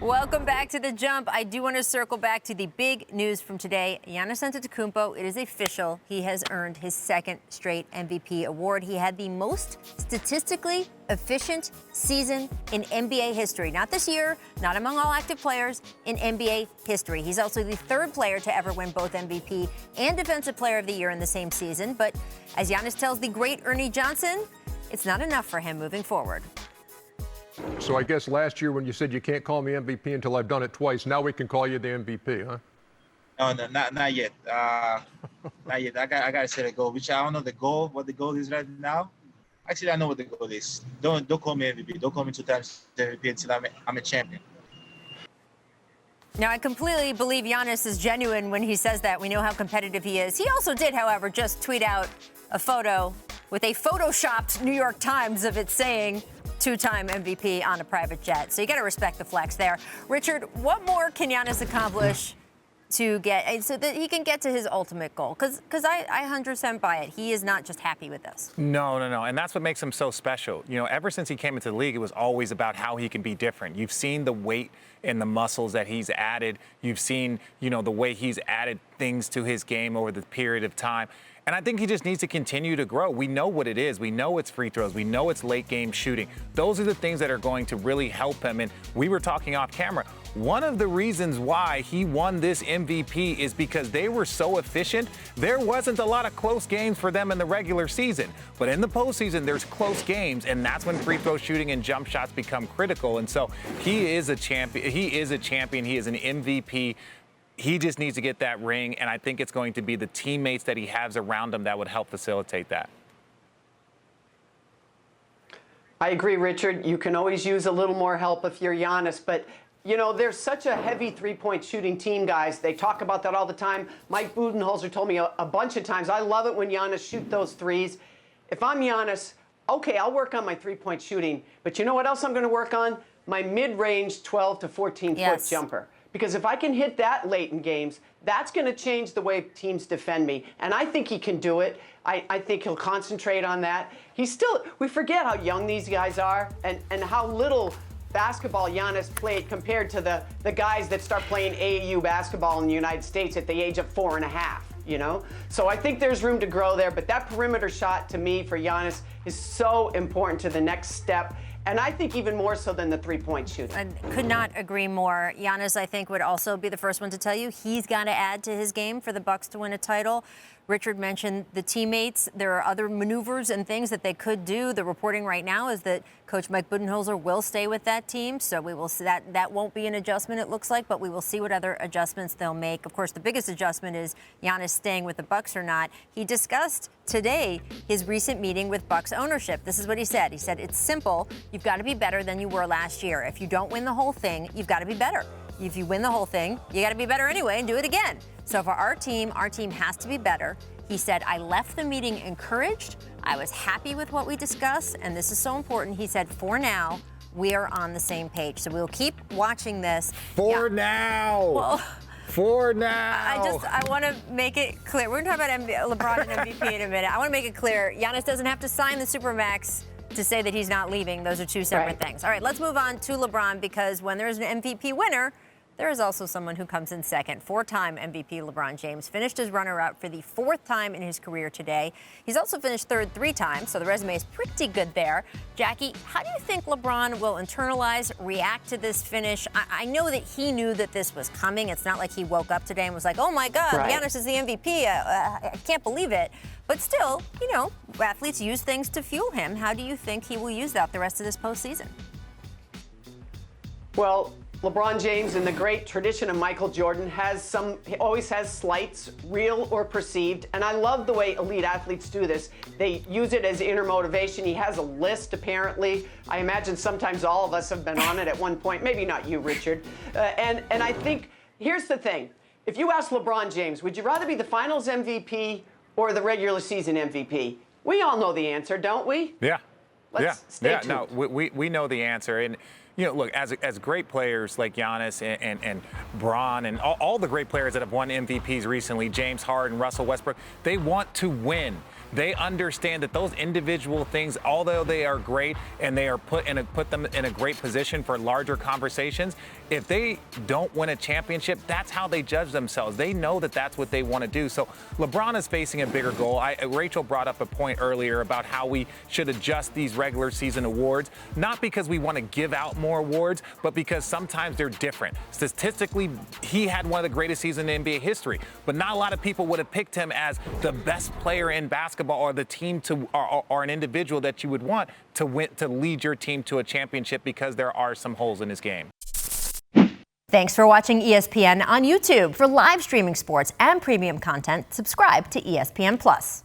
Welcome back to The Jump. I do want to circle back to the big news from today. Giannis Antetokounmpo, it is official. He has earned his second straight MVP award. He had the most statistically efficient season in NBA history. Not this year, not among all active players, in NBA history. He's also the third player to ever win both MVP and Defensive Player of the Year in the same season. But as Giannis tells the great Ernie Johnson, it's not enough for him moving forward. So I guess last year when you said you can't call me MVP until I've done it twice, now we can call you the MVP, huh? No, not yet. Not yet. I got to set a goal, which I don't know what the goal is right now. Actually, I know what the goal is. Don't call me MVP. Don't call me 2 times MVP until I'm a champion. Now, I completely believe Giannis is genuine when he says that. We know how competitive he is. He also did, however, just tweet out a photo with a photoshopped New York Times of it saying 2-time MVP on a private jet. So you got to respect the flex there. Richard, what more can Giannis accomplish to get so that he can get to his ultimate goal? Because I 100% buy it. He is not just happy with this. No. And that's what makes him so special. You know, ever since he came into the league, it was always about how he can be different. You've seen the weight and the muscles that he's added. You've seen, you know, the way he's added things to his game over the period of time. And I think he just needs to continue to grow. We know what it is. We know it's free throws. We know it's late game shooting. Those are the things that are going to really help him. And we were talking off camera. One of the reasons why he won this MVP is because they were so efficient. There wasn't a lot of close games for them in the regular season. But in the postseason, there's close games, and that's when free throw shooting and jump shots become critical. And so he is a champion. He is an MVP. He just needs to get that ring, and I think it's going to be the teammates that he has around him that would help facilitate that. I agree, Richard. You can always use a little more help if you're Giannis, but you know, there's such a heavy three-point shooting team, guys. They talk about that all the time. Mike Budenholzer told me a bunch of times, I love it when Giannis shoot those threes. If I'm Giannis, okay, I'll work on my three-point shooting, but you know what else I'm going to work on? My mid-range 12 to 14-foot jumper. Because if I can hit that late in games, that's going to change the way teams defend me. And I think he can do it. I think he'll concentrate on that. We forget how young these guys are and how little basketball Giannis played compared to the guys that start playing AAU basketball in the United States at the age of 4.5, you know? So I think there's room to grow there. But that perimeter shot, to me, for Giannis is so important to the next step. And I think even more so than the three-point shooting. I could not agree more. Giannis, I think, would also be the first one to tell you he's got to add to his game for the Bucks to win a title. Richard mentioned the teammates. There are other maneuvers and things that they could do. The reporting right now is that Coach Mike Budenholzer will stay with that team. So we will see that won't be an adjustment, it looks like, but we will see what other adjustments they'll make. Of course, the biggest adjustment is Giannis staying with the Bucks or not. He discussed today his recent meeting with Bucks ownership. This is what he said. He said, it's simple. You've got to be better than you were last year. If you don't win the whole thing, you've got to be better. If you win the whole thing, you got to be better anyway and do it again. So for our team has to be better. He said, I left the meeting encouraged. I was happy with what we discussed. And this is so important. He said, for now, we are on the same page. So we'll keep watching this. For now. Well, for now. I want to make it clear. We're going to talk about LeBron and MVP in a minute. I want to make it clear. Giannis doesn't have to sign the Supermax to say that he's not leaving. Those are two separate things. All right, let's move on to LeBron, because when there's an MVP winner, there is also someone who comes in second. 4-time MVP LeBron James finished as runner-up for the 4th time in his career today. He's also finished third 3 times, so the resume is pretty good there. Jackie, how do you think LeBron will internalize, react to this finish? I know that he knew that this was coming. It's not like he woke up today and was like, oh, my God, Giannis is the MVP. I can't believe it. But still, you know, athletes use things to fuel him. How do you think he will use that the rest of this postseason? Well, LeBron James, in the great tradition of Michael Jordan, he always has slights, real or perceived. And I love the way elite athletes do this. They use it as inner motivation. He has a list, apparently. I imagine sometimes all of us have been on it at one point. Maybe not you, Richard. And I think, here's the thing. If you ask LeBron James, would you rather be the finals MVP or the regular season MVP? We all know the answer, don't we? Yeah. Stay tuned. No, we know the answer. And you know, look, as great players like Giannis and Bron and all the great players that have won MVPs recently, James Harden, Russell Westbrook, they want to win. They understand that those individual things, although they are great and they are put them in a great position for larger conversations, if they don't win a championship, that's how they judge themselves. They know that that's what they want to do. So LeBron is facing a bigger goal. Rachel brought up a point earlier about how we should adjust these regular season awards, not because we want to give out more awards, but because sometimes they're different. Statistically, he had one of the greatest seasons in NBA history, but not a lot of people would have picked him as the best player in basketball or the team or an individual that you would want to win, to lead your team to a championship, because there are some holes in his game. Thanks for watching ESPN on YouTube. For live streaming sports and premium content, subscribe to ESPN+.